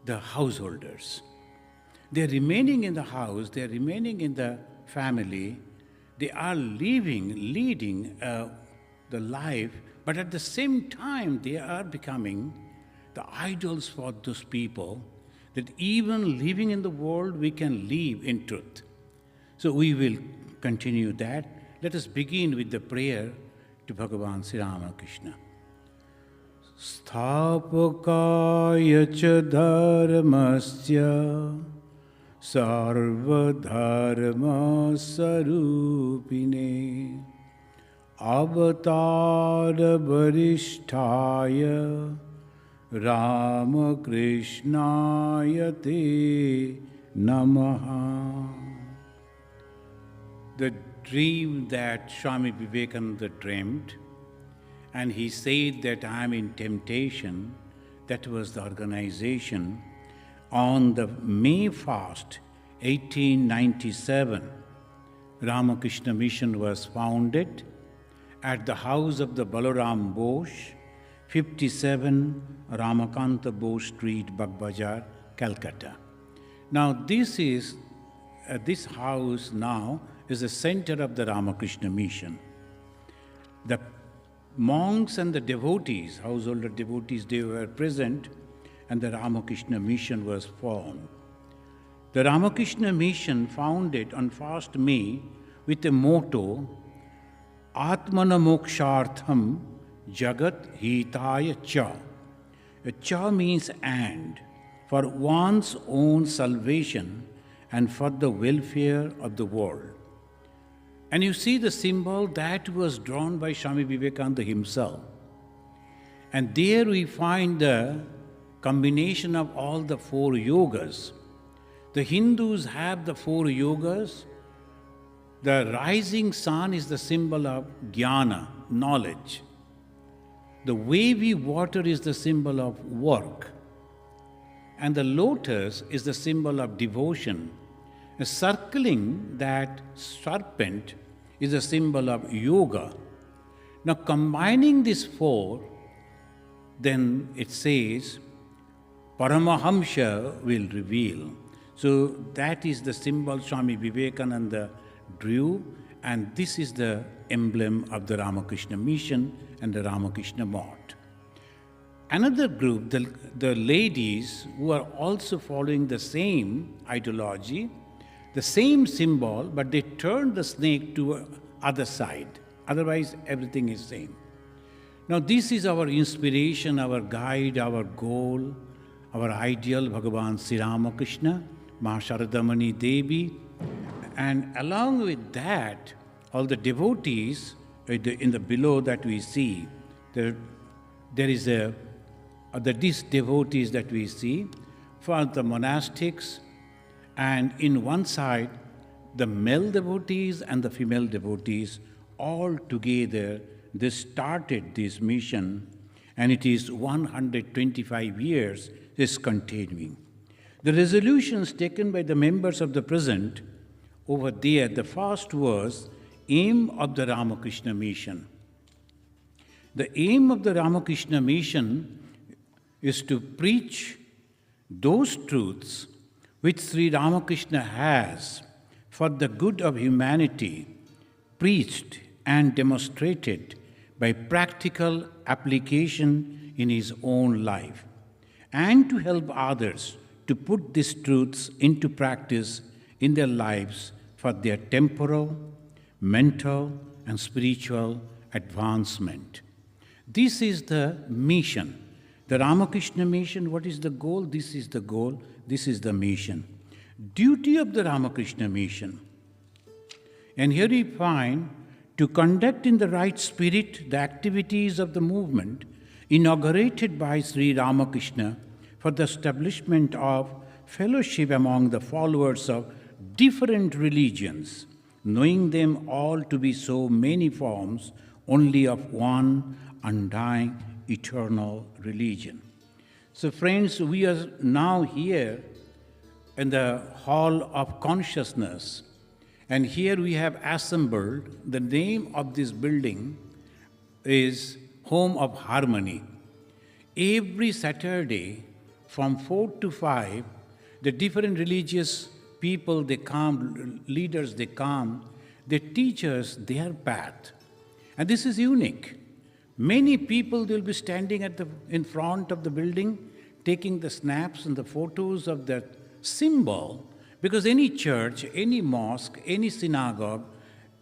the householders. They are remaining in the house, they are remaining in the family, they are leading the life, but at the same time they are becoming the idols for those people, that even living in the world we can live in truth. So we will continue that. Let us begin with the prayer to Bhagavan Sri Ramakrishna. Sthapakaya cha dharmasya sarvadharma sarupine avatara varisthaya Ramakrishnaya te namaha. The dream that Swami Vivekananda dreamed, and he said that I am in temptation, that was the organization. On the May fast, 1897, Ramakrishna Mission was founded at the house of the Balaram Bose, 57 Ramakanta Bose Street, Bagbazar, Calcutta. Now this house now is the center of the Ramakrishna Mission. The monks and the devotees, householder devotees, they were present, and the Ramakrishna Mission was formed. The Ramakrishna Mission founded on 1st May with a motto, Atmana Mokshartham Jagat Hitaya Cha. Cha means and, for one's own salvation and for the welfare of the world. And you see the symbol that was drawn by Swami Vivekananda himself. And there we find the combination of all the 4 yogas. The Hindus have the 4 yogas. The rising sun is the symbol of jnana, knowledge. The wavy water is the symbol of work. And the lotus is the symbol of devotion. Circling that serpent is a symbol of yoga. Now combining these 4, then it says, Paramahamsa will reveal. So that is the symbol Swami Vivekananda drew, and this is the emblem of the Ramakrishna Mission and the Ramakrishna Mott. Another group, the ladies who are also following the same ideology, the same symbol, but they turn the snake to other side. Otherwise, everything is same. Now, this is our inspiration, our guide, our goal, our ideal, Bhagavan Sri Ramakrishna, Mahasharadamani Devi. And along with that, all the devotees, in the below that we see, there is these devotees that we see for the monastics, and in one side, the male devotees and the female devotees, all together, they started this mission, and it is 125 years is continuing. The resolutions taken by the members of the present, over there, the first was aim of the Ramakrishna Mission. The aim of the Ramakrishna Mission is to preach those truths which Sri Ramakrishna has for the good of humanity, preached and demonstrated by practical application in his own life, and to help others to put these truths into practice in their lives for their temporal, mental, and spiritual advancement. This is the mission. The Ramakrishna Mission, what is the goal? This is the goal, this is the mission. Duty of the Ramakrishna Mission. And here we find to conduct in the right spirit the activities of the movement inaugurated by Sri Ramakrishna for the establishment of fellowship among the followers of different religions, knowing them all to be so many forms only of one undying eternal religion. So friends, we are now here in the hall of consciousness, and here we have assembled. The name of this building is Home of Harmony. Every Saturday from 4 to 5, the different religious people, they come, leaders, they come, they teach us their path. And this is unique. Many people will be standing in front of the building, taking the snaps and the photos of that symbol, because any church, any mosque, any synagogue,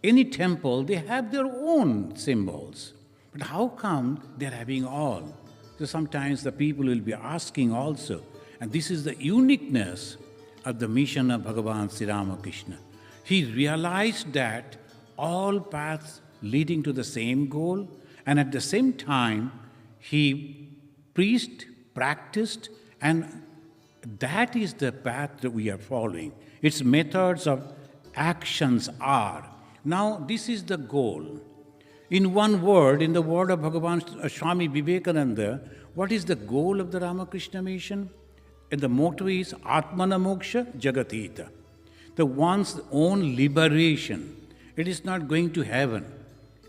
any temple, they have their own symbols. But how come they're having all? So sometimes the people will be asking also, and this is the uniqueness of the mission of Bhagavan Sri Ramakrishna. He realized that all paths leading to the same goal, and at the same time, he preached, practiced, and that is the path that we are following. Its methods of actions are. Now, this is the goal. In one word, in the word of Bhagavan Swami Vivekananda, what is the goal of the Ramakrishna mission? And the motto is Atmana Moksha Jagatita. The one's own liberation. It is not going to heaven.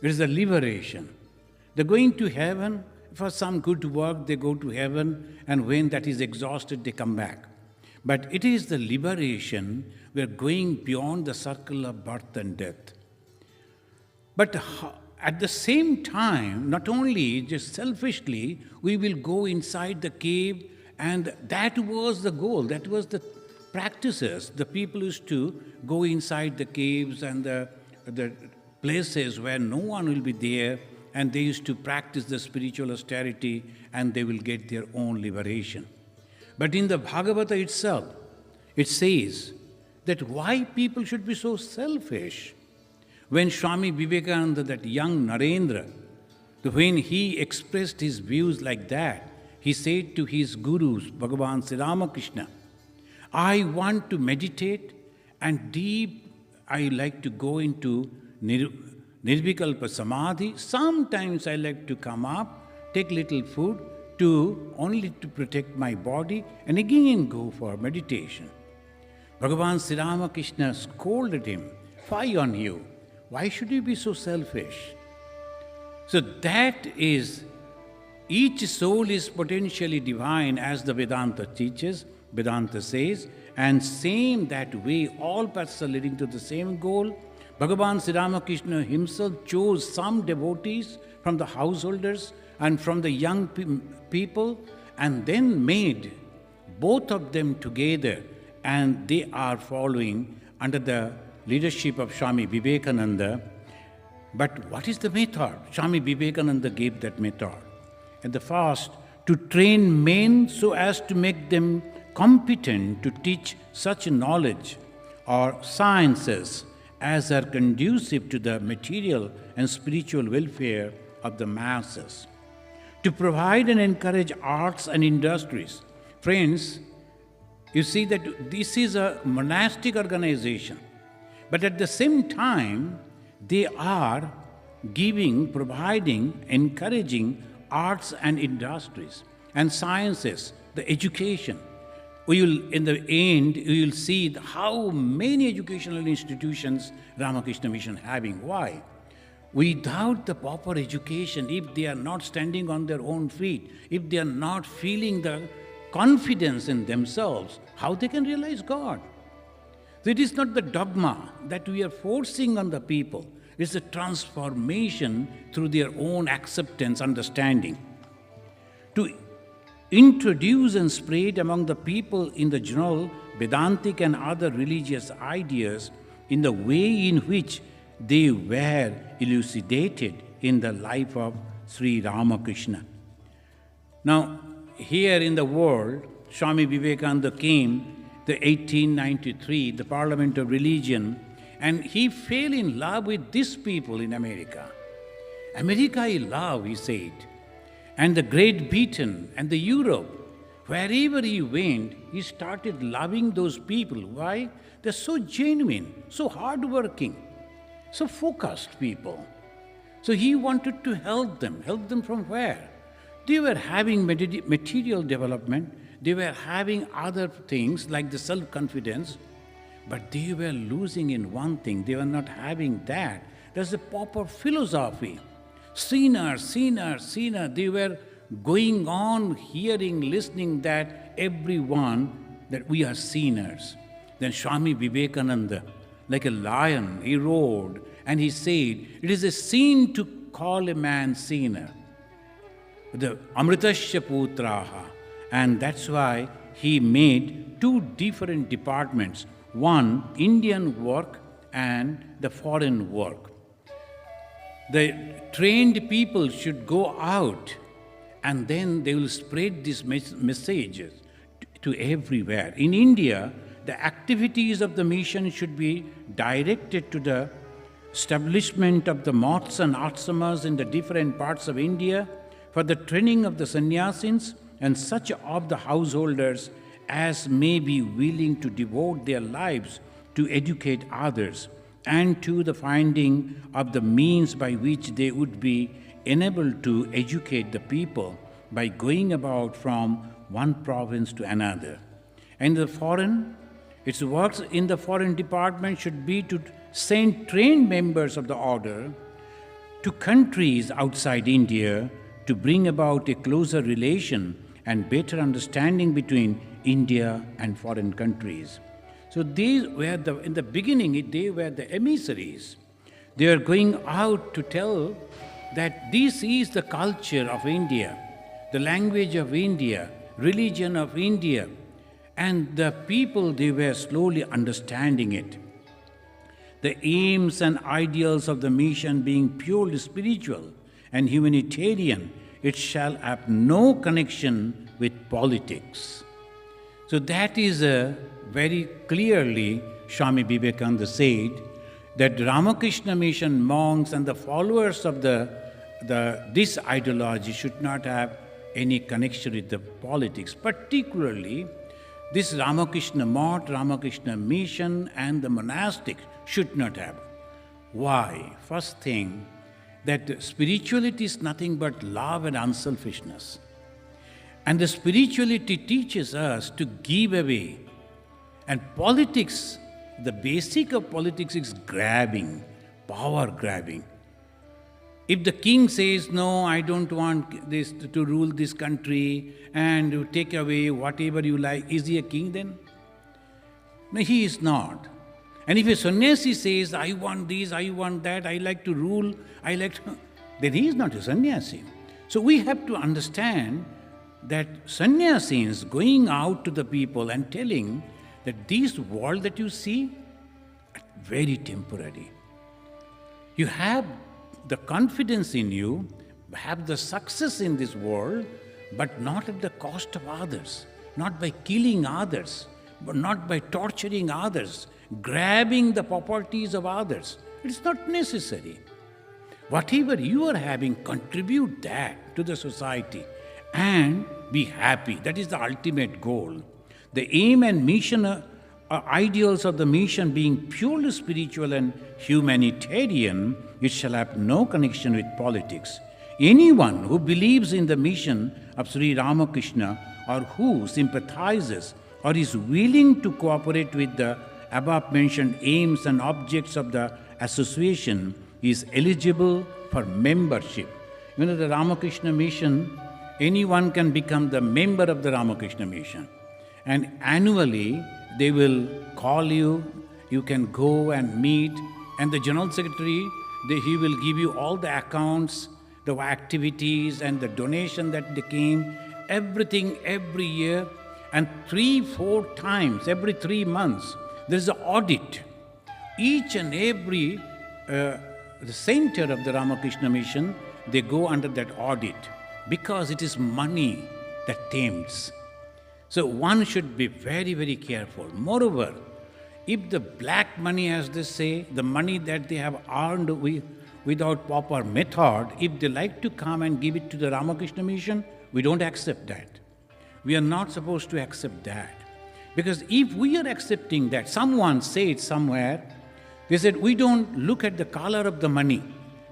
It is a liberation. They're going to heaven for some good work, they go to heaven, and when that is exhausted, they come back. But it is the liberation, we are going beyond the circle of birth and death. But at the same time, not only just selfishly, we will go inside the cave, and that was the goal, that was the practices. The people used to go inside the caves and the places where no one will be there, and they used to practice the spiritual austerity, and they will get their own liberation. But in the Bhagavata itself, it says that why people should be so selfish. When Swami Vivekananda, that young Narendra, when he expressed his views like that, he said to his gurus, Bhagavan Sri Ramakrishna, I want to meditate, and deep I like to go into Nirvikalpa Samadhi. Sometimes I like to come up, take little food, only to protect my body, and again go for meditation. Bhagavan Sri Ramakrishna scolded him, fie on you, why should you be so selfish? So that is, each soul is potentially divine, as the Vedanta teaches, Vedanta says, and same that way, all paths are leading to the same goal. Bhagavan Sri Ramakrishna himself chose some devotees from the householders and from the young people, and then made both of them together, and they are following under the leadership of Swami Vivekananda. But what is the method? Swami Vivekananda gave that method. And the first, to train men so as to make them competent to teach such knowledge or sciences as are conducive to the material and spiritual welfare of the masses. To provide and encourage arts and industries. Friends, you see that this is a monastic organization, but at the same time, they are giving, providing, encouraging arts and industries and sciences, the education. In the end, you will see how many educational institutions Ramakrishna Mission having. Why? Without the proper education, if they are not standing on their own feet, if they are not feeling the confidence in themselves, how they can realize God? So it is not the dogma that we are forcing on the people. It's a transformation through their own acceptance, understanding. To introduce and spread among the people in the general Vedantic and other religious ideas in the way in which they were elucidated in the life of Sri Ramakrishna. Now, here in the world, Swami Vivekananda came, the 1893, the Parliament of Religion, and he fell in love with these people in America. America I love, he said. And the Great Britain and the Europe, wherever he went, he started loving those people. Why? They're so genuine, so hardworking, so focused people. So he wanted to help them. Help them from where? They were having material development, they were having other things like the self-confidence, but they were losing in one thing. They were not having that. That's the proper philosophy. Sinner, sinner, sinner. They were going on hearing, listening that everyone, that we are sinners. Then Swami Vivekananda, like a lion, he roared and he said, it is a sin to call a man sinner. The Amritasya Putraha. And that's why he made two different departments. One, Indian work and the foreign work. The trained people should go out and then they will spread these messages to everywhere. In India, the activities of the mission should be directed to the establishment of the moths and ashramas in the different parts of India for the training of the sannyasins and such of the householders as may be willing to devote their lives to educate others and to the finding of the means by which they would be enabled to educate the people by going about from one province to another. And the foreign, its works in the foreign department should be to send trained members of the order to countries outside India to bring about a closer relation and better understanding between India and foreign countries. So these were in the beginning, they were the emissaries. They are going out to tell that this is the culture of India, the language of India, religion of India. And the people, they were slowly understanding it. The aims and ideals of the mission being purely spiritual and humanitarian, it shall have no connection with politics. So that is very clearly, Swami Vivekananda said, that Ramakrishna mission monks and the followers of this ideology should not have any connection with the politics, particularly this Ramakrishna mott, Ramakrishna mission and the monastic should not have. Why? First thing, that spirituality is nothing but love and unselfishness. And the spirituality teaches us to give away. And politics, the basic of politics is grabbing, power grabbing. If the king says, no, I don't want this to rule this country and you take away whatever you like, is he a king then? No, he is not. And if a sannyasi says, I want this, I want that, I like to rule, then he is not a sannyasi. So we have to understand that sannyasis going out to the people and telling that this world that you see, very temporary. You have the confidence in you, have the success in this world, but not at the cost of others, not by killing others, but not by torturing others, grabbing the properties of others. It's not necessary. Whatever you are having, contribute that to the society and be happy. That is the ultimate goal. The aim and mission ideals of the mission being purely spiritual and humanitarian, it shall have no connection with politics. Anyone who believes in the mission of Sri Ramakrishna or who sympathizes or is willing to cooperate with the above-mentioned aims and objects of the association is eligible for membership. You know, the Ramakrishna mission, anyone can become the member of the Ramakrishna mission. And annually, they will call you, you can go and meet, and the General Secretary, he will give you all the accounts, the activities and the donation that they came, everything every year, and 3-4 times, every 3 months, there is an audit. Each and every the center of the Ramakrishna mission, they go under that audit because it is money that tempts. So one should be very, very careful. Moreover, if the black money, as they say, the money that they have earned without proper method, if they like to come and give it to the Ramakrishna mission, we don't accept that. We are not supposed to accept that. Because if we are accepting that, someone said somewhere, they said, we don't look at the color of the money,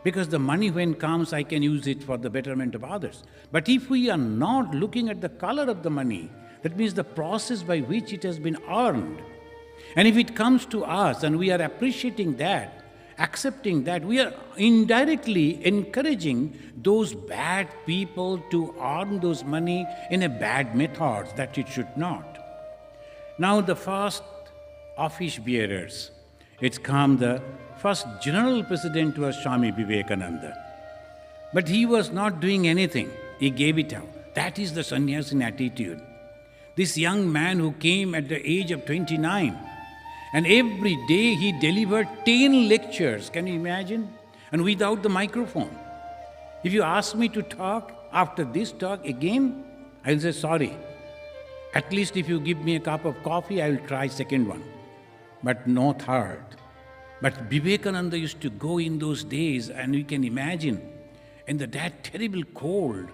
because the money when comes, I can use it for the betterment of others. But if we are not looking at the color of the money, that means the process by which it has been earned. And if it comes to us and we are appreciating that, accepting that we are indirectly encouraging those bad people to earn those money in a bad methods that it should not. Now the first office bearers, it's come the first general president was Swami Vivekananda. But he was not doing anything. He gave it out. That is the sannyasin attitude. This young man who came at the age of 29, and every day he delivered 10 lectures, can you imagine? And without the microphone. If you ask me to talk after this talk again, I will say sorry. At least if you give me a cup of coffee, I will try second one, but no third. But Vivekananda used to go in those days, and you can imagine, in that terrible cold,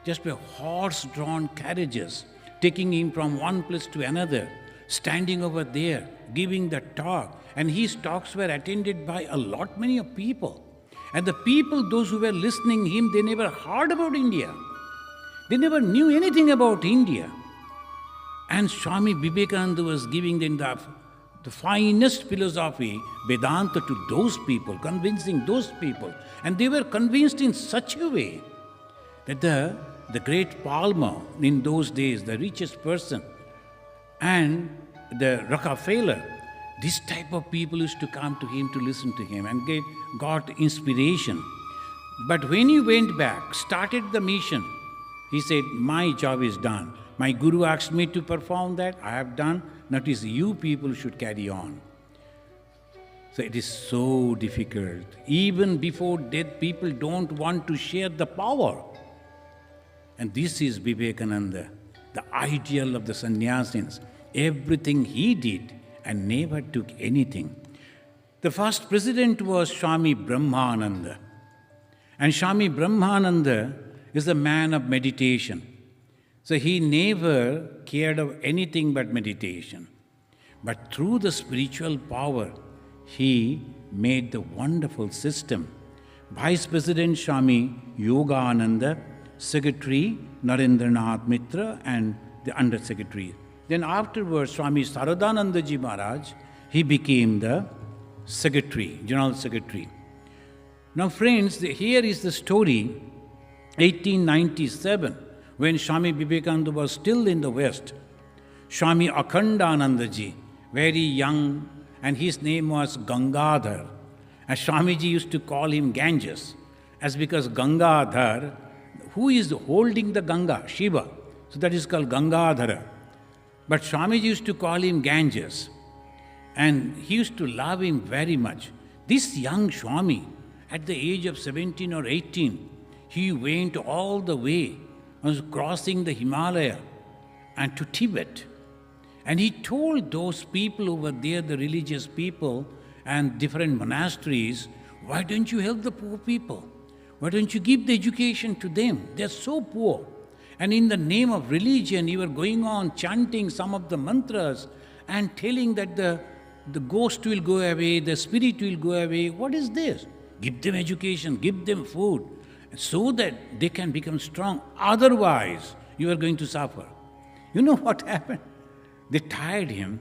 just by horse-drawn carriages, taking him from one place to another, standing over there, giving the talk. And his talks were attended by a lot many of people. And the people, those who were listening to him, they never heard about India. They never knew anything about India. And Swami Vivekananda was giving them the finest philosophy, Vedanta, to those people, convincing those people. And they were convinced in such a way that the great Palmer in those days, the richest person, and the Rockefeller, this type of people used to come to him to listen to him and got inspiration. But when he went back, started the mission, he said, my job is done. My guru asked me to perform that, I have done. Notice you people should carry on. So it is so difficult. Even before death, people don't want to share the power. And this is Vivekananda, the ideal of the sannyasins. Everything he did and never took anything. The first president was Swami Brahmananda. And Swami Brahmananda is a man of meditation. So he never cared of anything but meditation. But through the spiritual power, he made the wonderful system. Vice President Swami Yogananda, Secretary Narendranath Mitra, and the Under Secretary. Then afterwards, Swami Saradanandaji Maharaj, he became the Secretary, General Secretary. Now friends, here is the story, 1897, when Swami Vivekananda was still in the West. Swami Akhandanandaji, very young, and his name was Gangadhar. And Swamiji used to call him Ganges, as because Gangadhar, who is holding the Ganga? Shiva. So that is called Gangadhara. But Swamiji used to call him Ganges. And he used to love him very much. This young Swami, at the age of 17 or 18, he went all the way, was crossing the Himalaya and to Tibet. And he told those people over there, the religious people and different monasteries, why don't you help the poor people? Why don't you give the education to them? They're so poor. And in the name of religion, you are going on chanting some of the mantras and telling that the ghost will go away, the spirit will go away. What is this? Give them education, give them food, so that they can become strong. Otherwise, you are going to suffer. You know what happened? They tired him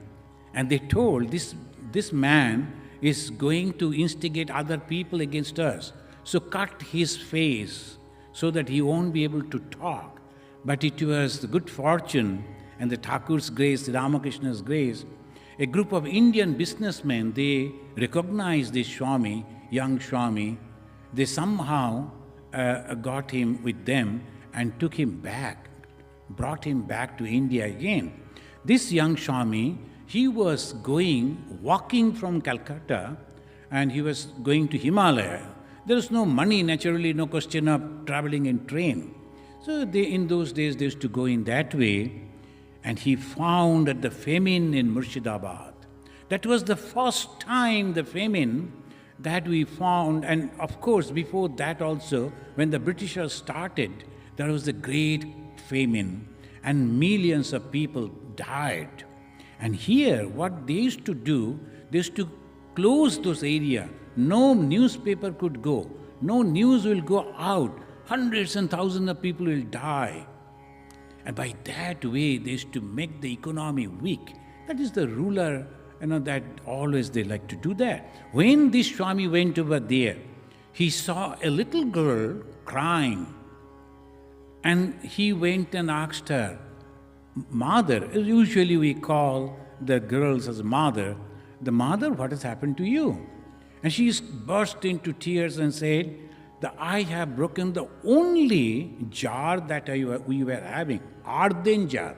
and they told, this man is going to instigate other people against us. So cut his face so that he won't be able to talk. But it was the good fortune and the Thakur's grace, the Ramakrishna's grace. A group of Indian businessmen, they recognized this Swami, young Swami. They somehow got him with them and took him back, brought him back to India again. This young Swami, he was walking from Calcutta, and he was going to Himalaya. There was no money, naturally, no question of traveling in train. So in those days, they used to go in that way, and he found at the famine in Murshidabad. That was the first time the famine that we found, and of course, before that also, when the Britishers started, there was a great famine, and millions of people died. And here, what they used to do, they used to close those areas. No newspaper could go. No news will go out. Hundreds and thousands of people will die. And by that way, they used to make the economy weak. That is the ruler that always they like to do that. When this Swami went over there, he saw a little girl crying. And he went and asked her, Mother, usually we call the girls as mother, the mother, what has happened to you? And she burst into tears and said, that I have broken the only jar that we were having, earthen jar.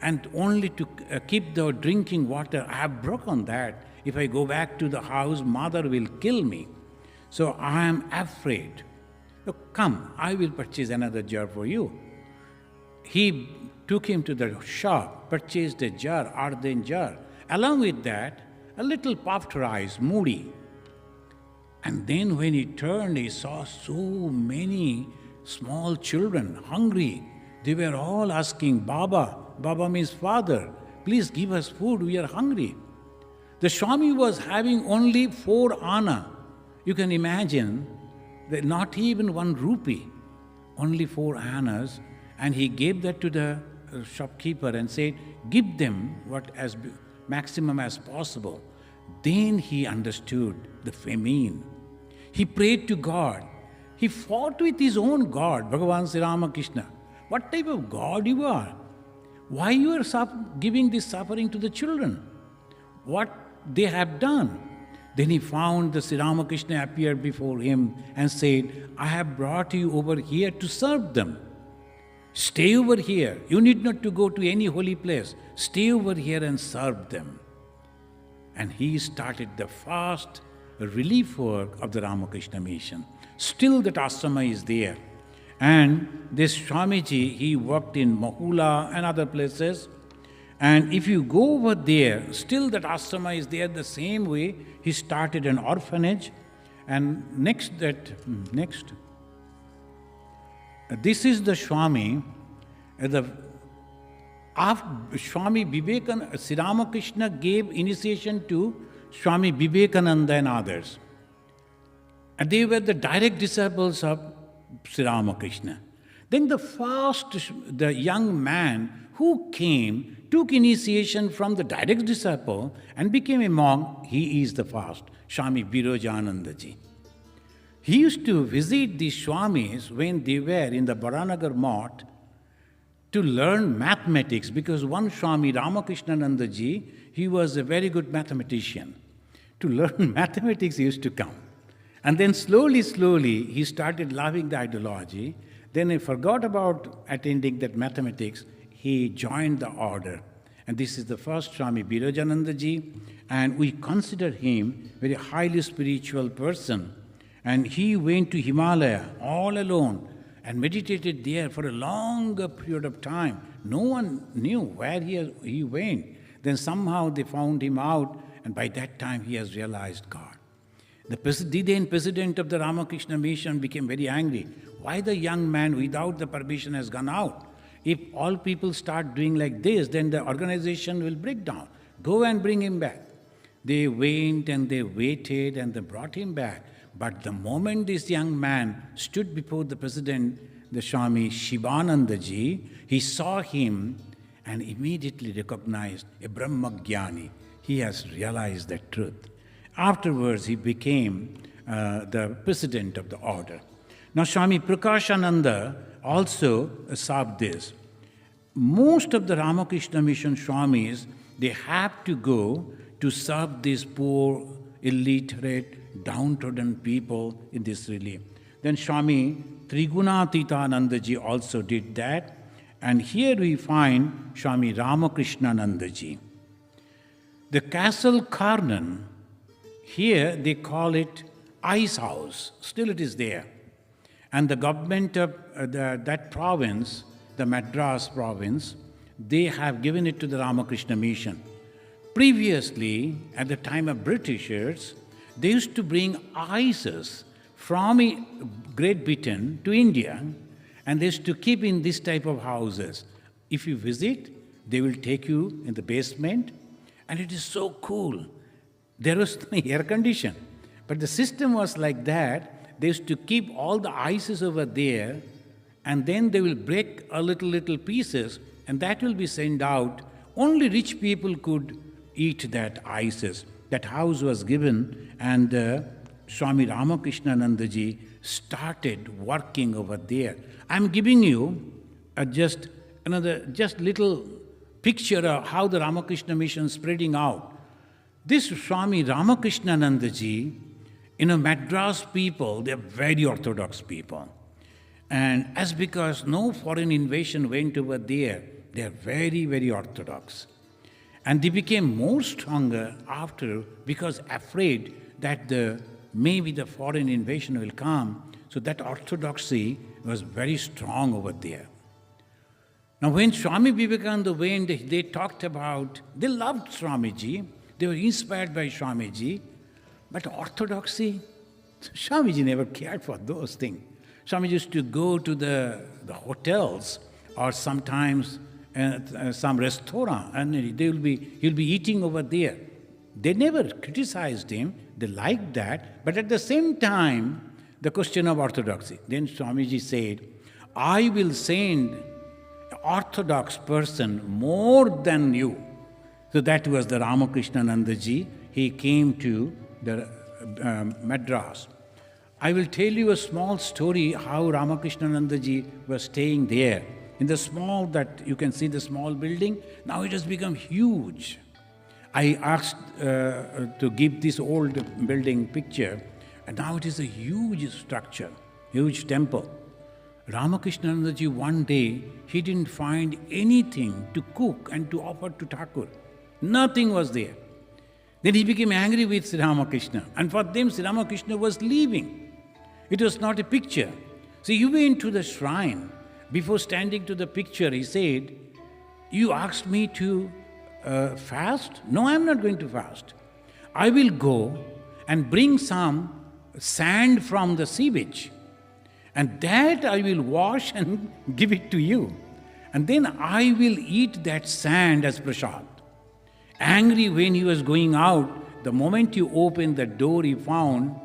And only to keep the drinking water, I have broken that. If I go back to the house, mother will kill me. So I am afraid. So come, I will purchase another jar for you. He took him to the shop, purchased a jar, earthen jar. Along with that, a little puffed rice, moody. And then when he turned, he saw so many small children, hungry. They were all asking, Baba, Baba means father, please give us food, we are hungry. The Swami was having only 4 anna. You can imagine that not even 1 rupee, only 4 annas. And he gave that to the shopkeeper and said, give them what as maximum as possible. Then he understood the famine. He prayed to God. He fought with his own God, Bhagavan Sri Ramakrishna. What type of God you are? Why you are giving this suffering to the children? What they have done? Then he found the Sri Ramakrishna appeared before him and said, I have brought you over here to serve them. Stay over here. You need not to go to any holy place. Stay over here and serve them. And he started the fast relief work of the Ramakrishna mission. Still that ashrama is there. And this Swamiji, he worked in Mahula and other places. And if you go over there, still that ashrama is there the same way. He started an orphanage. And next. This is the Swami. Swami Vivekananda, Sri Ramakrishna gave initiation to Swami Vivekananda and others. And they were the direct disciples of Sri Ramakrishna. Then the young man who came, took initiation from the direct disciple and became a monk, he is the first, Swami Virajanandaji. He used to visit these Swamis when they were in the Baranagar Mott to learn mathematics, because one Swami, Ramakrishnanandaji, he was a very good mathematician. To learn mathematics, he used to come. And then slowly, he started loving the ideology. Then he forgot about attending that mathematics. He joined the order. And this is the first Swami Virajanandaji. And we consider him a very highly spiritual person. And he went to Himalaya all alone and meditated there for a longer period of time. No one knew where he went. Then somehow they found him out, and by that time he has realized God. The then president of the Ramakrishna mission became very angry. Why the young man without the permission has gone out? If all people start doing like this, then the organization will break down. Go and bring him back. They went and they waited and they brought him back. But the moment this young man stood before the president, the Swami Shivanandaji, he saw him and immediately recognized a Brahmagyani. He has realized that truth. Afterwards, he became the president of the order. Now, Swami Prakashananda also served this. Most of the Ramakrishna mission Swamis, they have to go to serve these poor, illiterate, downtrodden people in this relief. Then Swami Trigunatitanandaji also did that. And here we find Swami Ramakrishnanandaji. The Castle Karnan, here they call it Ice House. Still it is there. And the government of that province, the Madras province, they have given it to the Ramakrishna mission. Previously, at the time of Britishers, they used to bring ices from Great Britain to India, and they used to keep in this type of houses. If you visit, they will take you in the basement, and it is so cool. There was no air condition, but the system was like that. They used to keep all the ices over there, and then they will break a little pieces, and that will be sent out. Only rich people could eat that ices. That house was given, and Swami Ramakrishna ji started working over there. I'm giving you just little picture of how the Ramakrishna mission is spreading out. This Swami Ramakrishna ji, Madras people, they're very orthodox people. And as because no foreign invasion went over there, they're very, very orthodox. And they became more stronger after because afraid that maybe the foreign invasion will come. So that orthodoxy was very strong over there. Now when Swami Vivekananda went, they talked about, they loved Swamiji, they were inspired by Swamiji, but orthodoxy, Swamiji never cared for those things. Swamiji used to go to the hotels or sometimes some restaurant, and he'll be eating over there. They never criticized him, they liked that, but at the same time, the question of orthodoxy. Then Swamiji said, I will send an orthodox person more than you. So that was the Ramakrishna ji. He came to the Madras. I will tell you a small story how Ramakrishna ji was staying there. In the small, that you can see the small building, now it has become huge. I asked to give this old building picture, and now it is a huge structure, huge temple. Ramakrishna ji one day, he didn't find anything to cook and to offer to Thakur. Nothing was there. Then he became angry with Sri Ramakrishna, and for them Sri Ramakrishna was leaving. It was not a picture. So he went to the shrine. Before standing to the picture, he said, you asked me to fast? No, I'm not going to fast. I will go and bring some sand from the sea beach, and that I will wash and give it to you. And then I will eat that sand as prasad. Angry when he was going out, the moment he opened the door, he found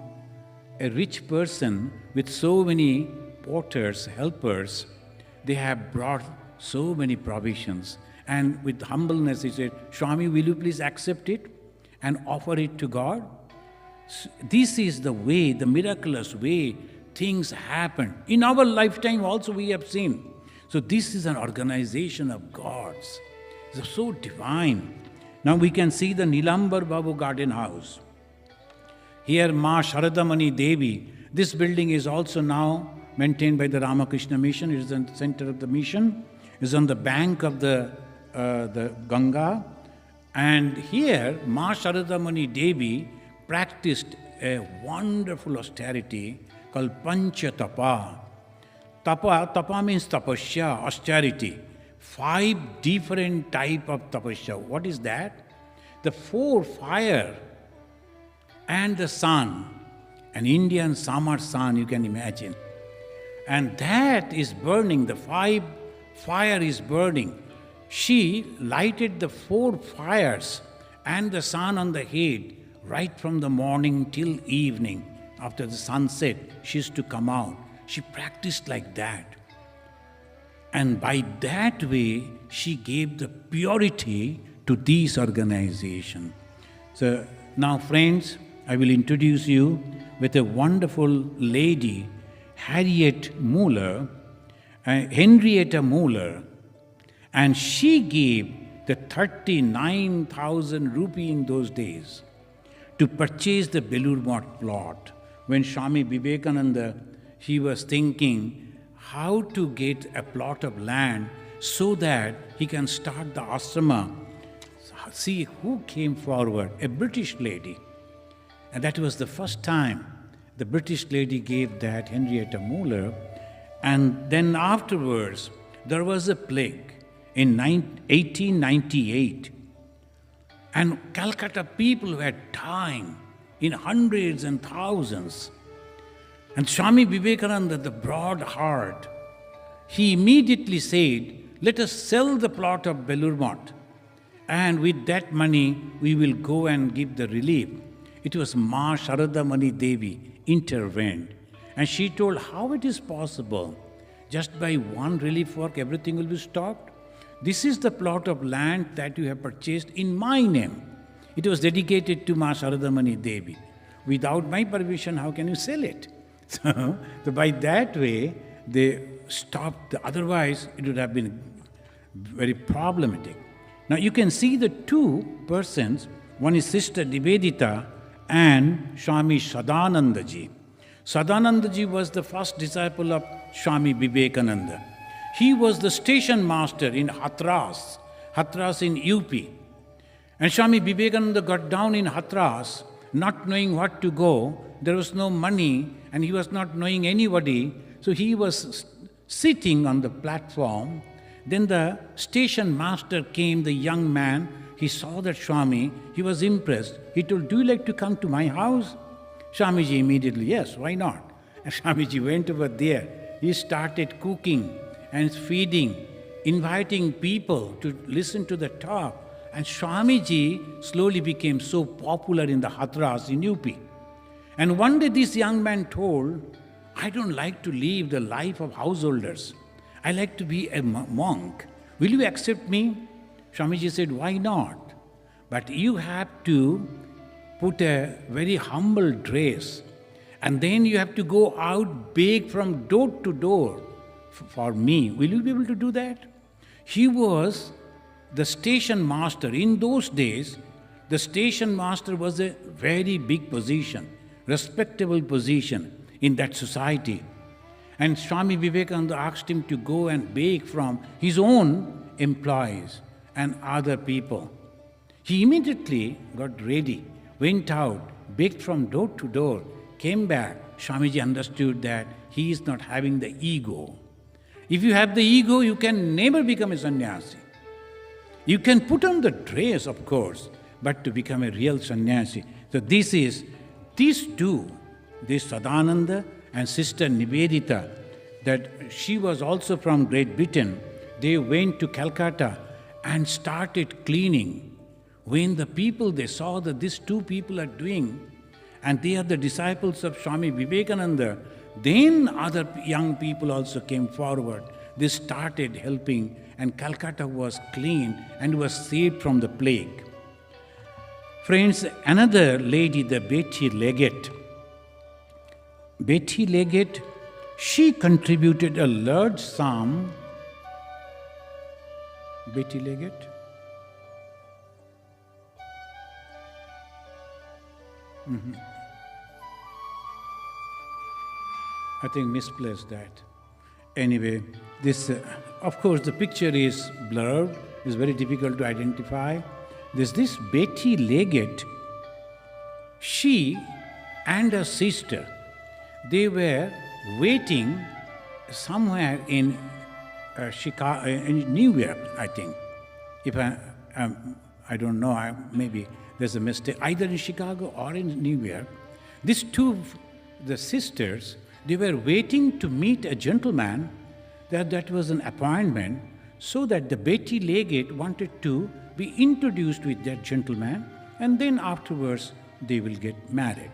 a rich person with so many porters, helpers. They have brought so many provisions. And with humbleness, he said, Swami, will you please accept it and offer it to God? This is the way, the miraculous way things happen. In our lifetime also we have seen. So this is an organization of gods. It's so divine. Now we can see the Nilambar Babu Garden House. Here Ma Sharadamani Devi, this building is also now maintained by the Ramakrishna Mission. It is in the center of the mission. It is on the bank of the Ganga. And here Ma Sharadamani Devi practiced a wonderful austerity called Pancha Tapa. Tapa means tapasya, austerity. 5 different type of tapasya. What is that? The 4 fire and the sun, an Indian summer sun, you can imagine. And that is burning, the 5 fire is burning. She lighted the 4 fires and the sun on the head right from the morning till evening. After the sunset, she used to come out. She practiced like that. And by that way, she gave the purity to this organization. So now friends, I will introduce you with a wonderful lady, Henrietta Muller, and she gave the 39,000 rupee in those days to purchase the Belur Math plot. When Swami Vivekananda, he was thinking how to get a plot of land so that he can start the ashrama. See who came forward, a British lady. And that was the first time the British lady gave that, Henrietta Muller. And then afterwards, there was a plague in 1898. And Calcutta people were dying in hundreds and thousands. And Swami Vivekananda, the broad heart, he immediately said, let us sell the plot of Belur Math, and with that money we will go and give the relief. It was Ma Sharadamani Devi intervened, and she told how it is possible. Just by one relief work everything will be stopped. This is the plot of land that you have purchased in my name. It was dedicated to Ma Sharadamani Devi. Without my permission, how can you sell it? So by that way, they stopped. Otherwise, it would have been very problematic. Now you can see the two persons. One is Sister Nivedita and Swami Sadanandaji. Sadanandaji was the first disciple of Swami Vivekananda. He was the station master in Hathras in UP. And Swami Vivekananda got down in Hathras, not knowing what to go. There was no money, and he was not knowing anybody. So he was sitting on the platform. Then the station master came, the young man. He saw that Swami. He was impressed. He told, "Do you like to come to my house?" Swamiji immediately, "Yes, why not?" And Swamiji went over there. He started cooking and feeding, inviting people to listen to the talk. And Swamiji slowly became so popular in the Hathras in UP. And one day this young man told, "I don't like to live the life of householders. I like to be a monk. Will you accept me?" Swamiji said, "Why not? But you have to put a very humble dress, and then you have to go out, beg from door to door for me. Will you be able to do that?" He was the station master. In those days, the station master was a very big position, respectable position in that society. And Swami Vivekananda asked him to go and beg from his own employees and other people. He immediately got ready, went out, begged from door to door, came back. Swamiji understood that he is not having the ego. If you have the ego, you can never become a sannyasi. You can put on the dress, of course, but to become a real sannyasi. So these two, this Sadananda and Sister Nivedita, that she was also from Great Britain, they went to Calcutta and started cleaning. When the people, they saw that these two people are doing, and they are the disciples of Swami Vivekananda, then other young people also came forward. They started helping, and Calcutta was cleaned and was saved from the plague. Friends, another lady, the Betty Leggett. Betty Leggett, she contributed a large sum. Betty Leggett? I think misplaced that. Anyway, this, of course, the picture is blurred. It's very difficult to identify. This Betty Leggett, she and her sister, they were waiting somewhere in Chicago, in New York, I think. If I don't know, maybe there's a mistake, either in Chicago or in New York. These two, the sisters, they were waiting to meet a gentleman. That was an appointment, so that the Betty Leggett wanted to be introduced with that gentleman, and then afterwards they will get married.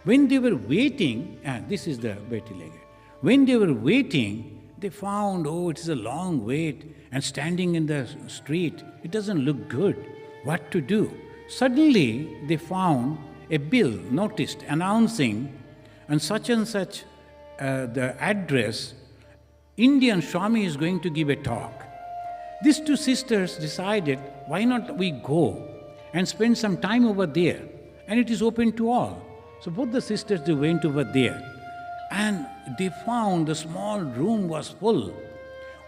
When they were waiting, this is the Betty Leggett. When they were waiting, they found, it is a long wait, and standing in the street, it doesn't look good. What to do? Suddenly, they found a bill noticed announcing on such and such the address, Indian Swami is going to give a talk. These two sisters decided, why not we go and spend some time over there? And it is open to all. So both the sisters, they went over there. And they found the small room was full.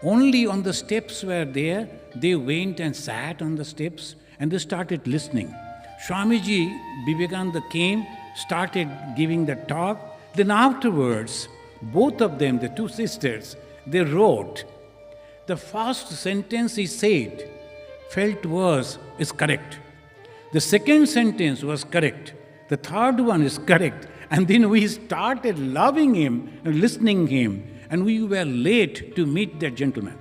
Only on the steps were there. They went and sat on the steps and they started listening. Swamiji Vivekananda came, started giving the talk. Then afterwards, both of them, the two sisters, they wrote. The first sentence he said, felt was, is correct. The second sentence was correct. The third one is correct. And then we started loving him and listening to him. And we were late to meet that gentleman.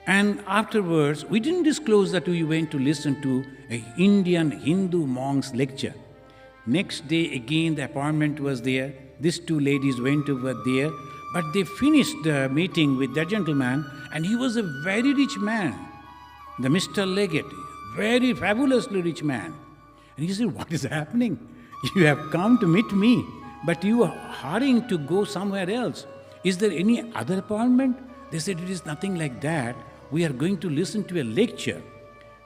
And afterwards, we didn't disclose that we went to listen to an Indian Hindu monk's lecture. Next day again, the appointment was there. These two ladies went over there. But they finished the meeting with that gentleman, and he was a very rich man. The Mr. Leggett, very fabulously rich man. And he said, what is happening? You have come to meet me, but you are hurrying to go somewhere else. Is there any other appointment? They said, it is nothing like that. We are going to listen to a lecture.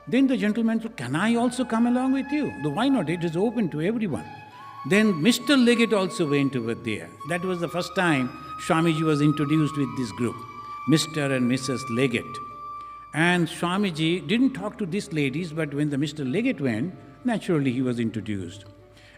Then the gentleman said, can I also come along with you? Why not? It is open to everyone. Then Mr. Leggett also went over there. That was the first time Swamiji was introduced with this group, Mr. and Mrs. Leggett. And Swamiji didn't talk to these ladies, but when the Mr. Leggett went, naturally he was introduced.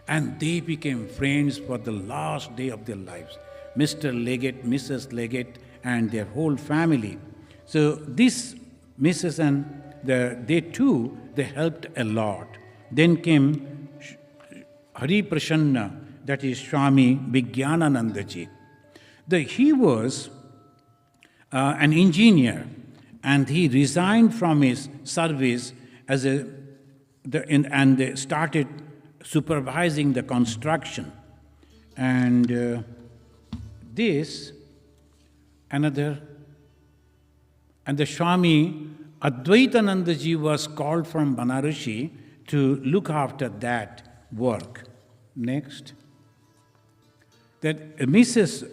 And they became friends for the last day of their lives. Mr. Leggett, Mrs. Leggett, and their whole family. So this Mrs. and they too, they helped a lot. Then came Hari Prasanna, that is Swami Vivekananda. He was an engineer, and he resigned from his service and they started supervising the construction. And the Swami Advaitanandaji was called from Banarasi to look after that work. Next. That Mrs.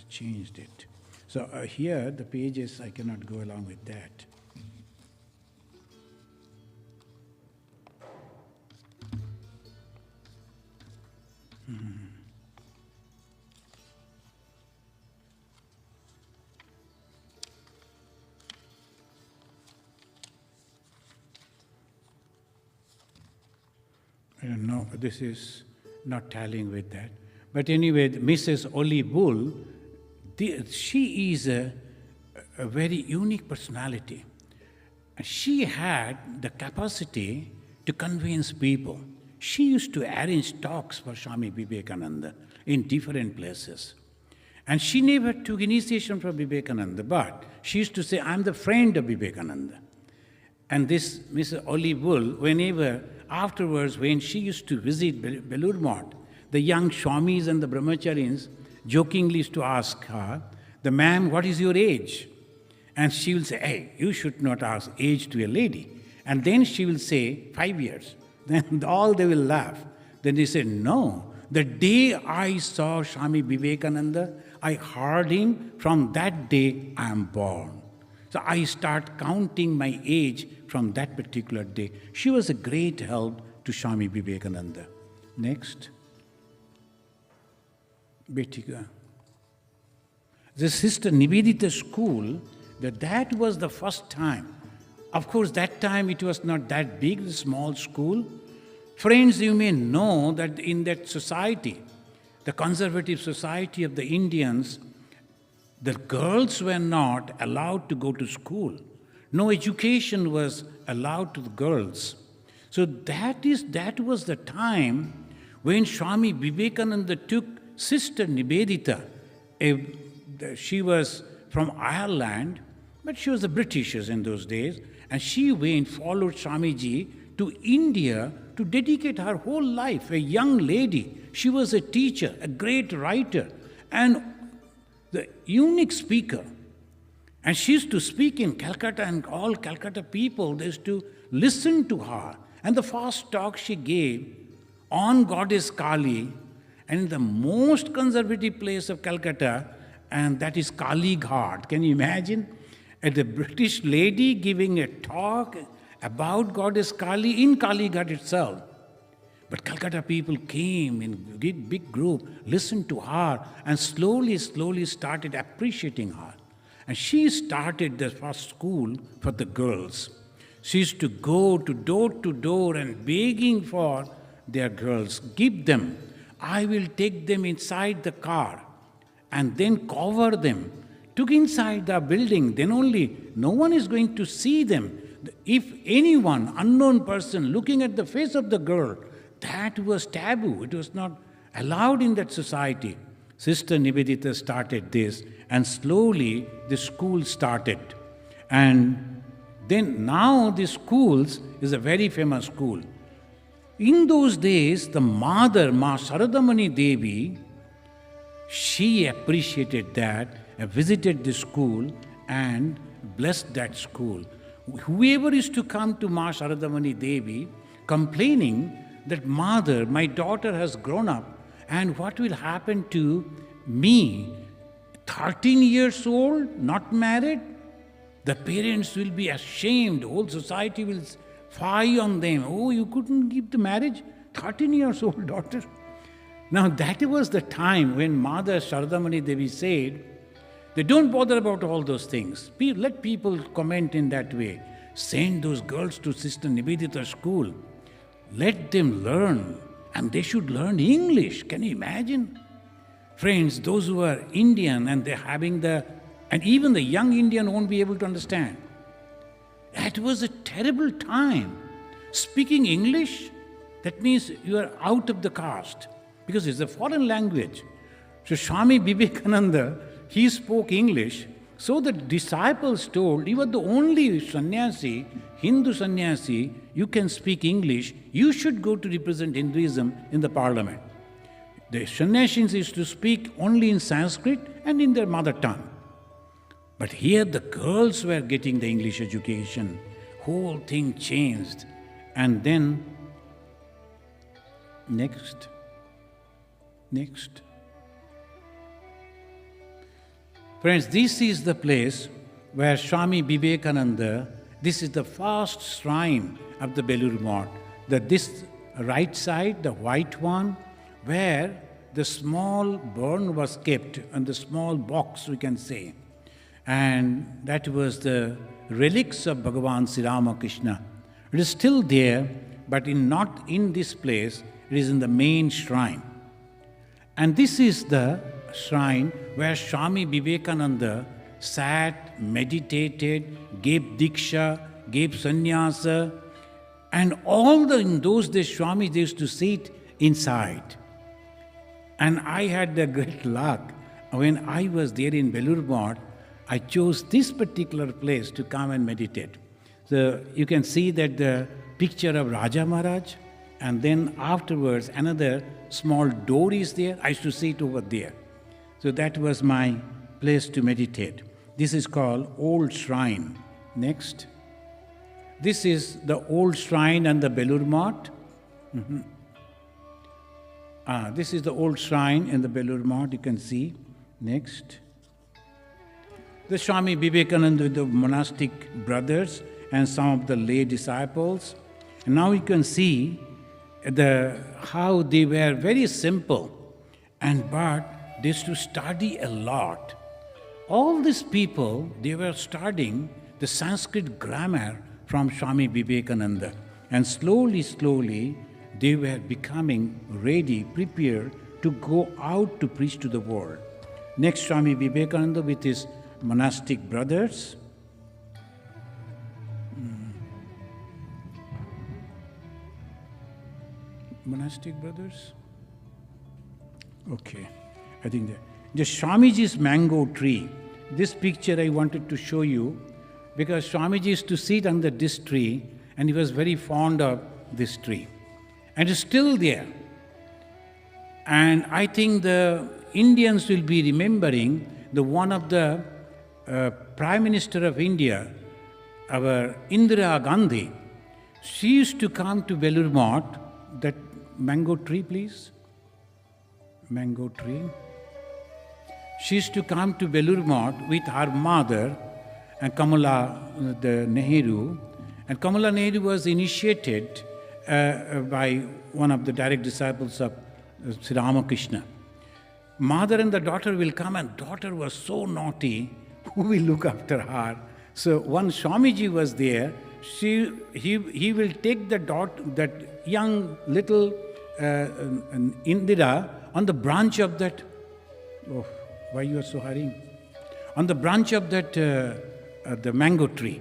Changed it. So here the pages, I cannot go along with that. I don't know, this is not tallying with that. But anyway, Mrs. Oli Bull, she is a very unique personality. She had the capacity to convince people. She used to arrange talks for Swami Vivekananda in different places. And she never took initiation from Vivekananda, but she used to say, I'm the friend of Vivekananda. And this Mrs. Oli Bull, whenever afterwards, when she used to visit Belur Math, the young Swamis and the Brahmacharis jokingly used to ask her, the ma'am, what is your age? And she will say, hey, you should not ask age to a lady. And then she will say, 5 years. Then all they will laugh. Then they say, no, the day I saw Swami Vivekananda, I heard him, from that day I am born. So I start counting my age from that particular day. She was a great help to Swami Vivekananda. Next. Betika. The Sister Nivedita school, that was the first time. Of course, that time it was not that big, the small school. Friends, you may know that in that society, the conservative society of the Indians, the girls were not allowed to go to school. No education was allowed to the girls. So that was the time when Swami Vivekananda took Sister Nivedita. She was from Ireland, but she was a Britishers in those days, and she followed Swamiji to India to dedicate her whole life. A young lady, she was a teacher, a great writer, and the unique speaker. And she used to speak in Calcutta, and all Calcutta people, they used to listen to her. And the first talk she gave on Goddess Kali, and in the most conservative place of Calcutta, and that is Kali Ghat. Can you imagine? A British lady giving a talk about Goddess Kali in Kali Ghat itself. But Calcutta people came in big group, listened to her, and slowly started appreciating her. And she started the first school for the girls. She used to go to door and begging for their girls, give them. I will take them inside the car and then cover them. Took inside the building, then only no one is going to see them. If anyone, unknown person, looking at the face of the girl, that was taboo. It was not allowed in that society. Sister Nivedita started this, and slowly the school started. And then now the schools is a very famous school. In those days, the mother, Ma Saradamani Devi, she appreciated that, visited the school and blessed that school. Whoever is to come to Ma Sharadamani Devi complaining that, Mother, my daughter has grown up, and what will happen to me, 13 years old, not married? The parents will be ashamed, whole society will fie on them. Oh, you couldn't give the marriage? 13 years old daughter. Now that was the time when Mother Sharadamani Devi said, they don't bother about all those things. Let people comment in that way. Send those girls to Sister Nivedita's school. Let them learn. And they should learn English. Can you imagine? Friends, those who are Indian and they're having and even the young Indian won't be able to understand. That was a terrible time. Speaking English, that means you are out of the caste, because it's a foreign language. So Swami Vivekananda, he spoke English, so the disciples told, you are the only sannyasi, Hindu sannyasi, you can speak English, you should go to represent Hinduism in the parliament. The sannyasis used to speak only in Sanskrit and in their mother tongue. But here the girls were getting the English education. Whole thing changed. And then, next. Friends, this is the place where Swami Vivekananda, this is the first shrine of the Belur Math. This right side, the white one, where the small burn was kept, and the small box, we can say. And that was the relics of Bhagavan Sri Ramakrishna. It is still there, but not in this place, it is in the main shrine. And this is the shrine where Swami Vivekananda sat, meditated, gave diksha, gave sannyasa, and in those days, Swami used to sit inside. And I had the great luck. When I was there in Belur Math, I chose this particular place to come and meditate. So you can see that the picture of Raja Maharaj, and then afterwards another small door is there. I used to sit over there. So that was my place to meditate. This is called Old Shrine. Next. This is the old shrine and the Belur Math. This is the old shrine and the Belur Math, you can see. Next. The Swami Vivekananda with the monastic brothers and some of the lay disciples. And now you can see how they were very simple, but they used to study a lot. All these people, they were studying the Sanskrit grammar from Swami Vivekananda. And slowly, they were becoming ready, prepared to go out to preach to the world. Next, Swami Vivekananda with his monastic brothers. Monastic brothers? Okay, I think that. The Swamiji's mango tree. This picture I wanted to show you because Swamiji used to sit under this tree and he was very fond of this tree. And it's still there. And I think the Indians will be remembering one of the Prime Minister of India, our Indira Gandhi. She used to come to Belur Math. That mango tree, please. Mango tree. She used to come to Belur Math with her mother and Kamala Nehru. And Kamala Nehru was initiated by one of the direct disciples of Sri Ramakrishna. Mother and the daughter will come, and daughter was so naughty. Who will look after her? So one Swamiji was there. He will take that young little Indira on the branch of that. Oh, why you are so hurrying? On the branch of that the mango tree.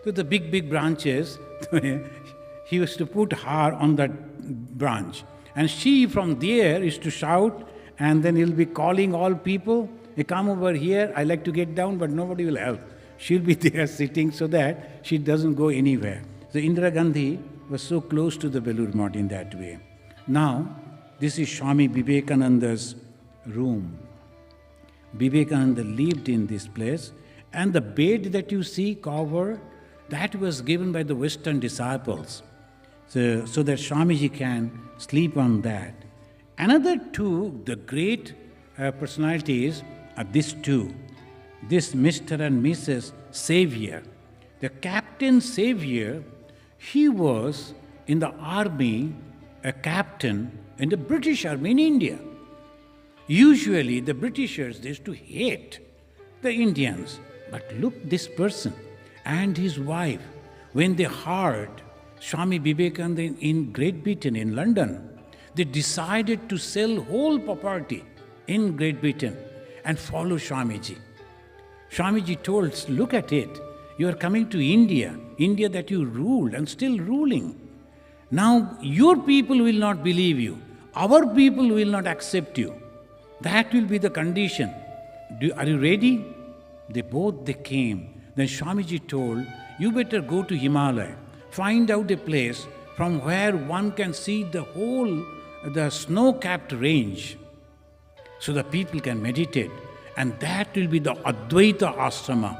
So the big branches. He used to put her on that branch, and she from there used to shout, and then he'll be calling all people. Hey, come over here. I like to get down, but nobody will help. She'll be there sitting so that she doesn't go anywhere. So Indira Gandhi was so close to the Belur Math in that way. Now, this is Swami Vivekananda's room. Vivekananda lived in this place, and the bed that you see covered, That was given by the Western disciples, so that Swamiji can sleep on that. Another two, the great personalities are these two. This Mr. and Mrs. Savior. The Captain Savior, he was in the army, a captain in the British Army in India. Usually the Britishers, they used to hate the Indians. But look, this person and his wife, when they heard Swami Vivekananda in Great Britain, in London, they decided to sell whole property in Great Britain and follow Swamiji. Swamiji told, look at it, you are coming to India, India that you ruled and still ruling. Now your people will not believe you, our people will not accept you. That will be the condition. Are you ready? They came. Then Swamiji told, you better go to Himalaya, find out a place from where one can see the snow-capped range, so the people can meditate. And that will be the Advaita Ashrama.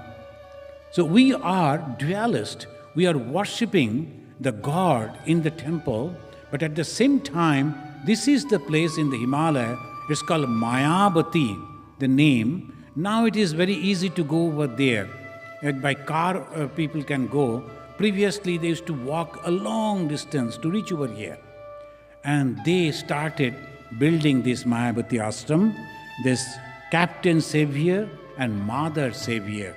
So we are dualist. We are worshipping the God in the temple, but at the same time, this is the place in the Himalaya. It's called Mayabati, the name. Now it is very easy to go over there. By car, people can go. Previously, they used to walk a long distance to reach over here. And they started building this Mayabati ashram, this Captain Savior and Mother Savior.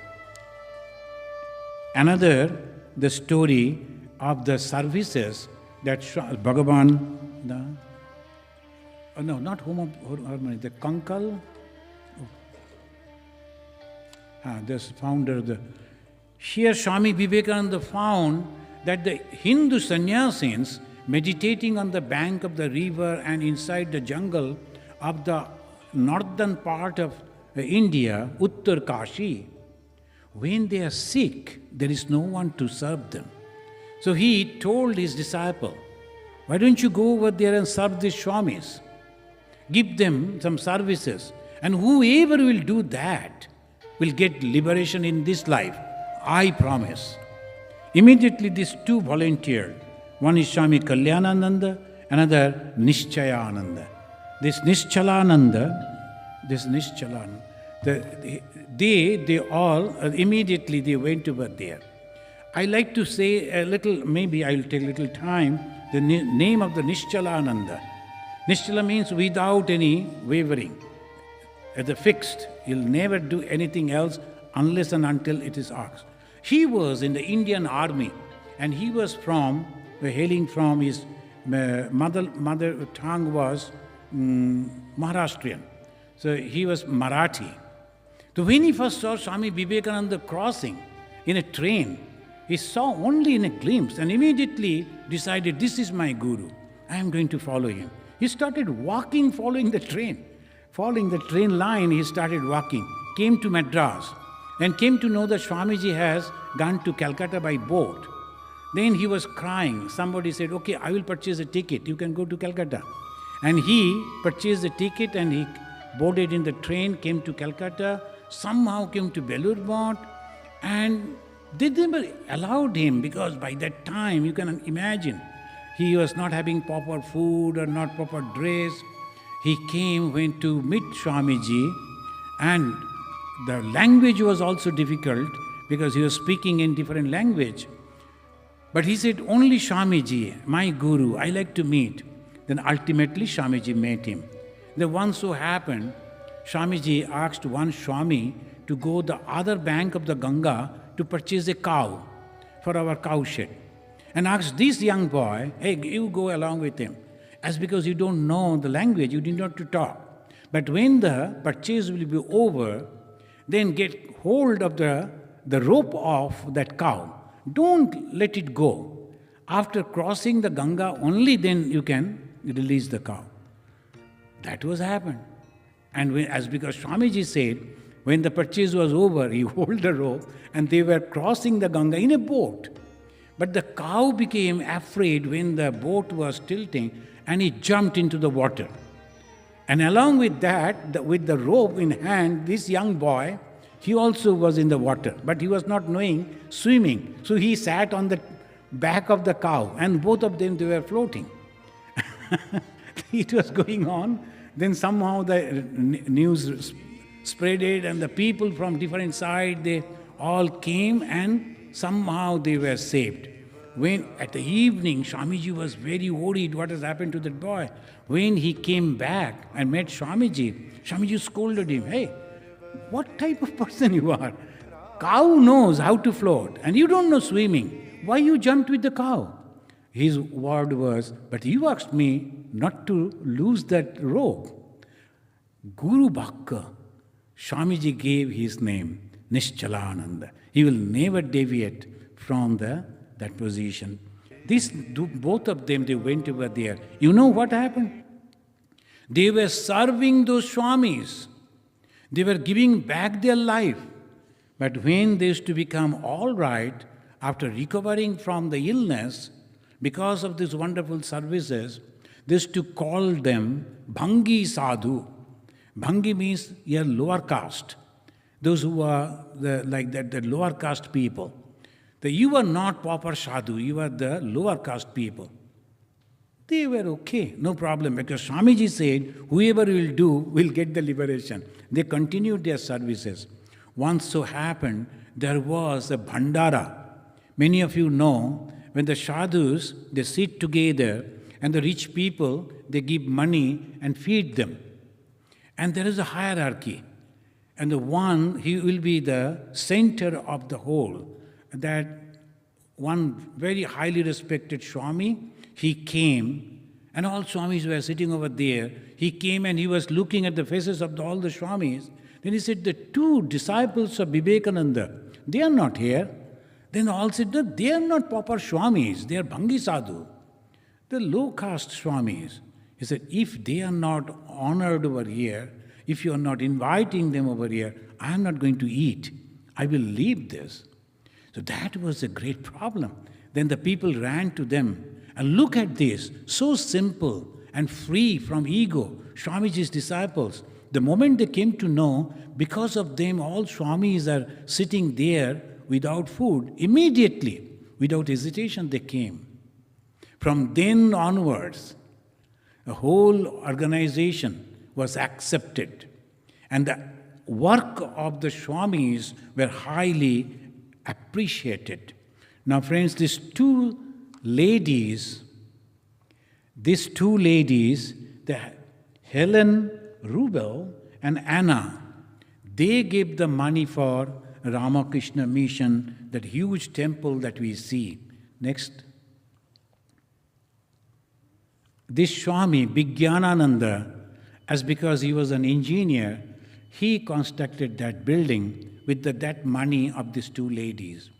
Another, the story of the services that Bhagavan, not harmony, the Kankal, this founder, here Swami Vivekananda found that the Hindu sannyasins meditating on the bank of the river and inside the jungle of the northern part of India, Uttar Kashi, when they are sick, there is no one to serve them. So he told his disciple, why don't you go over there and serve these Swamis? Give them some services, and whoever will do that will get liberation in this life. I promise. Immediately these two volunteered. One is Swami Kalyanananda, another Nishchayananda. This Nishchalananda, they all immediately they went over there. I like to say a little, maybe I will take a little time, the name of the Nishchalananda. Nischala means without any wavering. At the fixed, he'll never do anything else unless and until it is asked. He was in the Indian army, and he was hailing from his mother tongue was Maharashtrian. So he was Marathi. So when he first saw Swami Vivekananda crossing in a train, he saw only in a glimpse and immediately decided, this is my guru, I am going to follow him. He started walking, following the train. Following the train line, he started walking, came to Madras, and came to know that Swamiji has gone to Calcutta by boat. Then he was crying. Somebody said, okay, I will purchase a ticket, you can go to Calcutta. And he purchased a ticket and he boarded in the train, came to Calcutta, somehow came to Belur Math, and they never allowed him, because by that time, you can imagine, he was not having proper food or not proper dress. He went to meet Swamiji, and the language was also difficult because he was speaking in different language. But he said, only Swamiji, my guru, I like to meet. Then ultimately Swamiji met him. Then once so happened, Swamiji asked one Swami to go the other bank of the Ganga to purchase a cow for our cow shed. And asked this young boy, hey, you go along with him. As because you don't know the language, you did not to talk. But when the purchase will be over, then get hold of the rope of that cow. Don't let it go. After crossing the Ganga, only then you can release the cow. That was happened. And because Swamiji said, when the purchase was over, he held the rope and they were crossing the Ganga in a boat. But the cow became afraid when the boat was tilting and he jumped into the water. And along with that, with the rope in hand, this young boy He also was in the water, but he was not knowing swimming. So he sat on the back of the cow, and both of them, they were floating. It was going on. Then somehow the news spread it, and the people from different sides, they all came, and somehow they were saved. When at the evening, Swamiji was very worried what has happened to that boy. When he came back and met Swamiji, Swamiji scolded him, "Hey, what type of person you are? Cow knows how to float and you don't know swimming. Why you jumped with the cow?" His word was, "But you asked me not to lose that rope." Guru Bhakka, Swamiji gave his name, Nishchalananda. He will never deviate from that position. Both of them, they went over there. You know what happened? They were serving those Swamis. They were giving back their life. But when they used to become all right, after recovering from the illness, because of these wonderful services, they used to call them Bhangi Sadhu. Bhangi means your lower caste. Those who are the lower caste people. You are not proper sadhu, you are the lower caste people. They were okay, no problem, because Swamiji said, whoever will do will get the liberation. They continued their services. Once so happened, there was a bhandara. Many of you know, when the sadhus, they sit together, and the rich people, they give money and feed them. And there is a hierarchy. And the one, he will be the center of the whole. That one very highly respected Swami, he came, and all Swamis were sitting over there. He came and he was looking at the faces of all the Swamis. Then he said, "The two disciples of Vivekananda, they are not here." Then all said, "No, they are not proper Swamis, they are Bhangi Sadhu, the low caste Swamis." He said, "If they are not honored over here, if you are not inviting them over here, I am not going to eat. I will leave this." So that was a great problem. Then the people ran to them. And look at this, so simple and free from ego, Swamiji's disciples. The moment they came to know, because of them all Swamis are sitting there without food, immediately, without hesitation, they came. From then onwards, the whole organization was accepted. And the work of the Swamis were highly appreciated. Now friends, these two ladies, the Helen Rubel and Anna, they gave the money for Ramakrishna Mission, that huge temple that we see. Next. This Swami, Vivekananda, as because he was an engineer, he constructed that building with that money of these two ladies.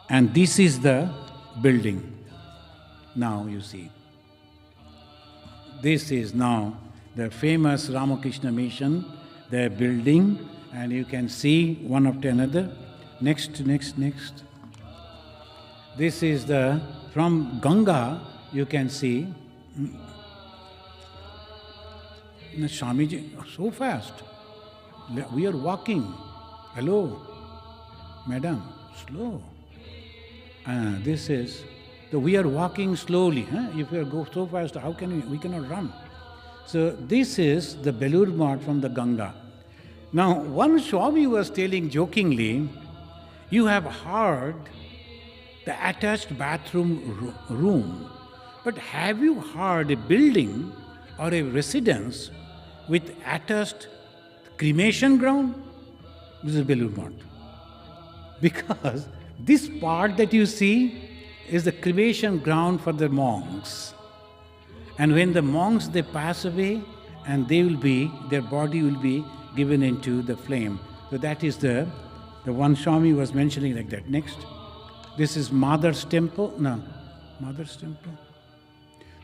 And this is the building. Now you see. This is now the famous Ramakrishna Mission, the building, and you can see one after another. Next. This is from Ganga, you can see. Swamiji, so fast. We are walking. Hello, madam, slow. This is, we are walking slowly. If we go so fast, how can we cannot run. So this is the Belur Math from the Ganga. Now, one Swami was telling jokingly, you have heard the attached bathroom room, but have you heard a building or a residence with attached cremation ground? This is Belur Math. Because this part that you see is the cremation ground for the monks. And when the monks, they pass away, and their body will be given into the flame. So that is the one Swami was mentioning like that. Next. This is Mother's temple. No, Mother's temple.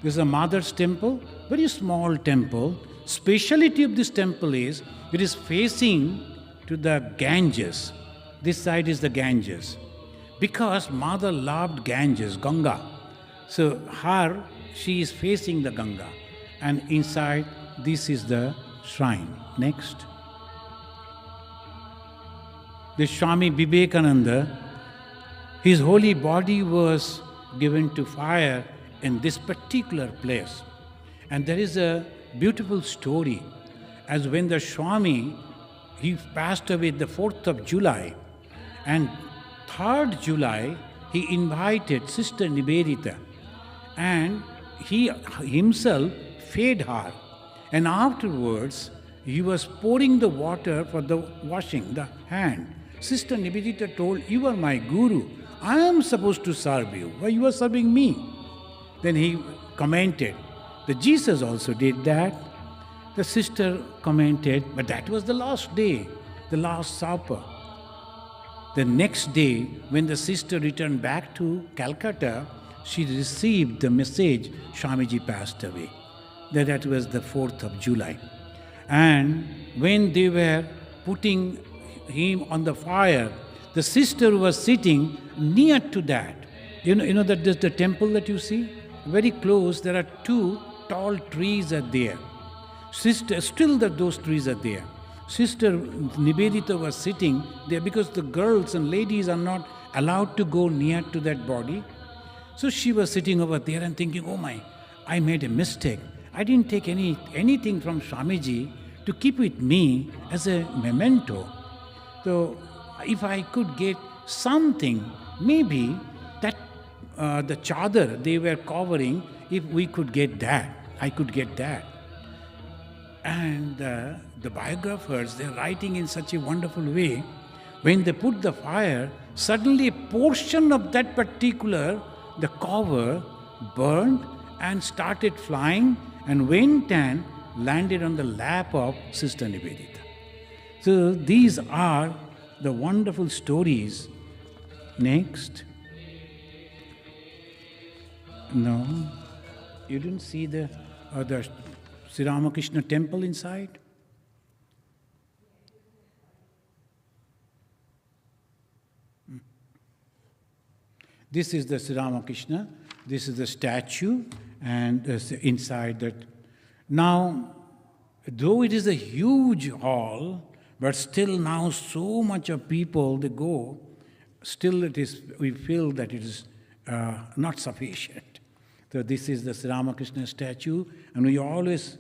This is a Mother's temple, very small temple. Speciality of this temple is, it is facing to the Ganges. This side is the Ganges. Because Mother loved Ganges, Ganga. So she is facing the Ganga. And inside, this is the shrine. Next. the Swami Vivekananda, his holy body was given to fire in this particular place. And there is a beautiful story, as when the Swami, he passed away the 4th of July, and 3rd July, he invited Sister Nivedita, and he himself fed her. And afterwards, he was pouring the water for the washing the hand. Sister Nivedita told, "You are my guru. I am supposed to serve you. Why you are serving me?" Then he commented, that Jesus also did that. The sister commented, but that was the last day, the last supper. The next day, when the sister returned back to Calcutta, she received the message, Swamiji passed away. That was the 4th of July. And when they were putting him on the fire, the sister was sitting near to that. You know that there's the temple that you see? Very close, there are 2 tall trees are there. Sister, still that those trees are there. Sister Nivedita was sitting there because the girls and ladies are not allowed to go near to that body. So she was sitting over there and thinking, oh my, I made a mistake. I didn't take anything from Swamiji to keep with me as a memento. So if I could get something, maybe that the chadar they were covering, if we could get that, I could get that. And the biographers, they're writing in such a wonderful way. When they put the fire, suddenly a portion of that particular, the cover burned and started flying and went and landed on the lap of Sister Nivedita. So these are the wonderful stories. Next. No, you didn't see the Sri Ramakrishna temple inside? This is the Sri Ramakrishna, this is the statue, and inside that. Now, though it is a huge hall, but still now so much of people, they go, still it is, we feel that it is not sufficient. So this is the Sri Ramakrishna statue, and we always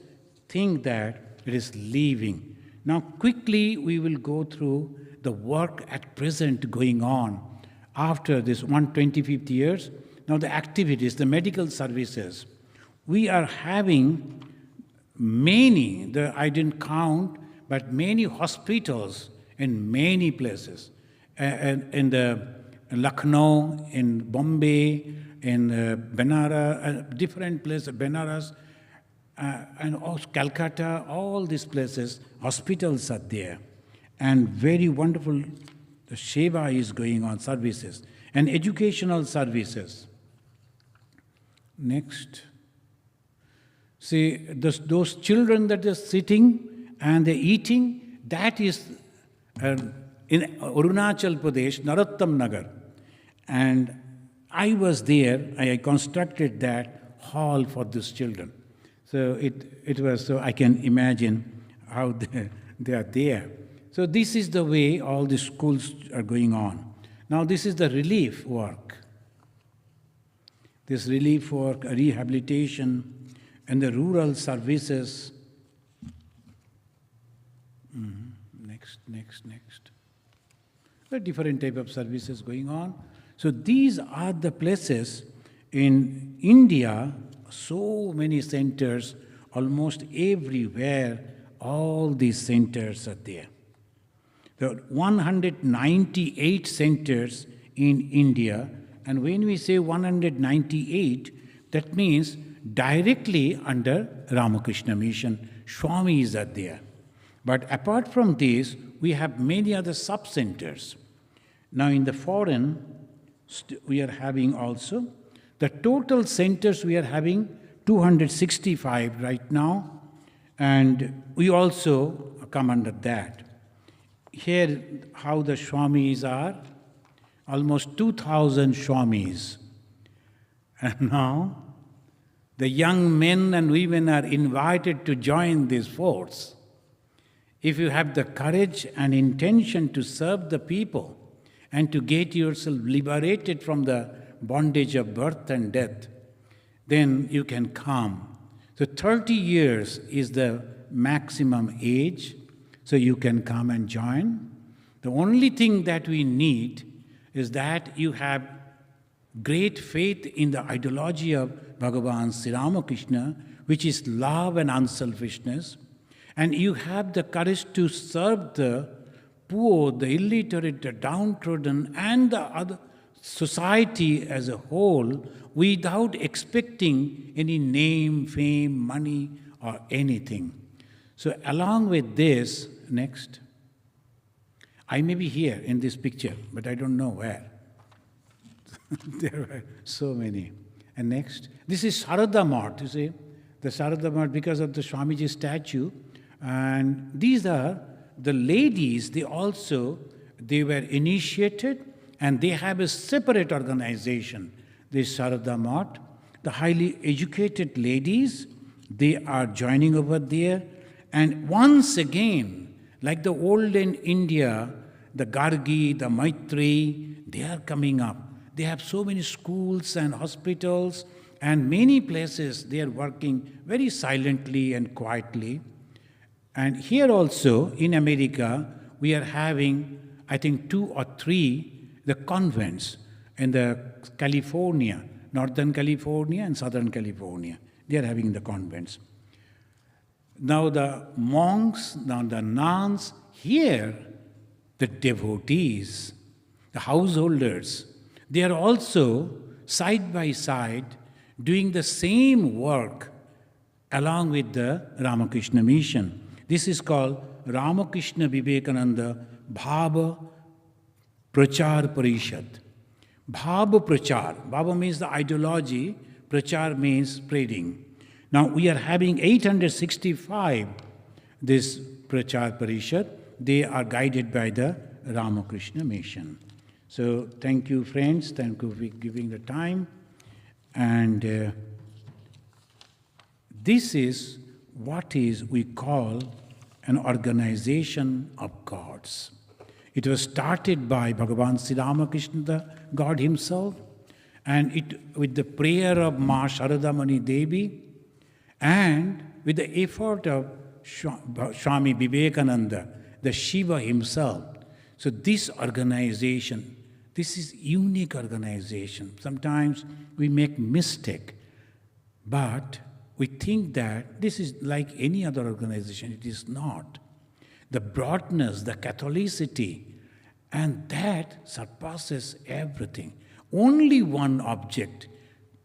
think that it is leaving. Now quickly we will go through the work at present going on after this 125th years. Now the activities, the medical services. We are having many, I didn't count, but many hospitals in many places. In the Lucknow, in Bombay, in Benares, different places, Benares, and also Calcutta, all these places, hospitals are there. And very wonderful the Seva is going on, services, and educational services. Next. See, those children that are sitting and they're eating, that is in Arunachal Pradesh, Narottam Nagar. And I was there, I constructed that hall for these children. So it was, so I can imagine how they are there. So this is the way all the schools are going on. Now this is the relief work. This relief work, rehabilitation, and the rural services. Next. There are different type of services going on. So these are the places in India, so many centers, almost everywhere, all these centers are there. There are 198 centers in India, and when we say 198, that means directly under Ramakrishna Mission, Swamis are there. But apart from this, we have many other sub-centers. Now in the foreign, we are having also, the total centers we are having 265 right now, and we also come under that. Here, how the Swamis are, almost 2,000 Swamis. And now, the young men and women are invited to join this force. if you have the courage and intention to serve the people and to get yourself liberated from the bondage of birth and death, then you can come. So 30 years is the maximum age, so you can come and join. The only thing that we need is that you have great faith in the ideology of Bhagavan Sri Ramakrishna, which is love and unselfishness, and you have the courage to serve the poor, the illiterate, the downtrodden, and the other society as a whole without expecting any name, fame, money, or anything. So along with this, next, I may be here in this picture, but I don't know where. There were so many. And next, this is Sarada Math, you see, the Sarada Math because of the Swamiji statue. And these are the ladies, they were initiated and they have a separate organization. This Sarada Math, the highly educated ladies, they are joining over there. And once again, like the olden India, the Gargi, the Maitri, they are coming up. They have so many schools and hospitals and many places they are working very silently and quietly. And here also in America, we are having, I think, 2 or 3 the convents in the California, Northern California and Southern California. They are having the convents. Now the monks, now the nuns, here the devotees, the householders, they are also side by side doing the same work along with the Ramakrishna mission. This is called Ramakrishna Vivekananda Bhava Prachar Parishad. Bhava Prachar. Bhava means the ideology, Prachar means spreading. Now we are having 865 this Prachar Parishad. They are guided by the Ramakrishna mission. So thank you, friends. Thank you for giving the time. And this is what we call an organization of gods. It was started by Bhagavan Sri Ramakrishna, the God himself, and with the prayer of Ma Sharadamani Devi, and with the effort of Swami Vivekananda, the Shiva himself. So this organization, this is unique organization. Sometimes we make mistake, but we think that this is like any other organization. It is not. The broadness, the Catholicity, and that surpasses everything. Only one object,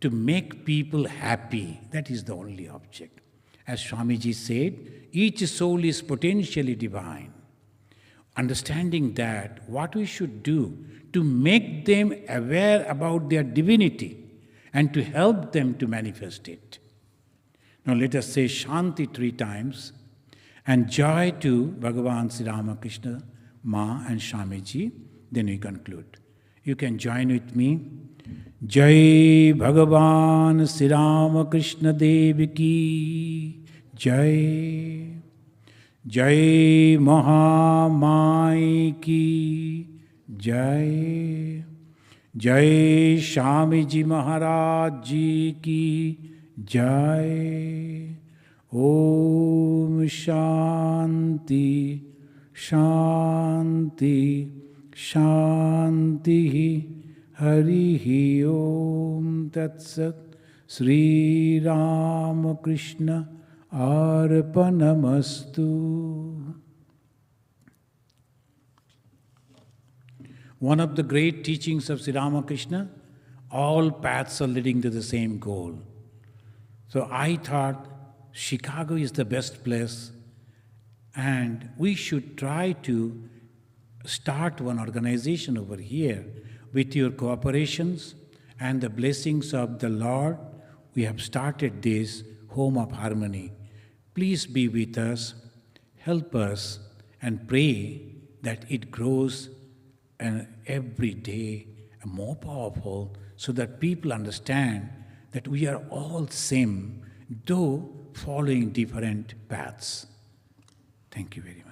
to make people happy. That is the only object. As Swamiji said, each soul is potentially divine. Understanding that, what we should do to make them aware about their divinity and to help them to manifest it. Now let us say Shanti 3 times and joy to Bhagavan Sri Ramakrishna, Ma and Swamiji, then we conclude. You can join with me. Jai Bhagavan Sri Ramakrishna Dev Ki Jai. Jai Mahamai Ki Jai. Jai Swamiji Maharaj Ji Ki Jai. Om Shanti, Shanti, Shanti. Harihi Om Tat Sat. Sri Ramakrishna Arpanamastu. One of the great teachings of Sri Ramakrishna, all paths are leading to the same goal. So I thought Chicago is the best place and we should try to start one organization over here. With your cooperations and the blessings of the Lord, we have started this Home of Harmony. Please be with us, help us, and pray that it grows and every day more powerful, so that people understand that we are all same, though following different paths. Thank you very much.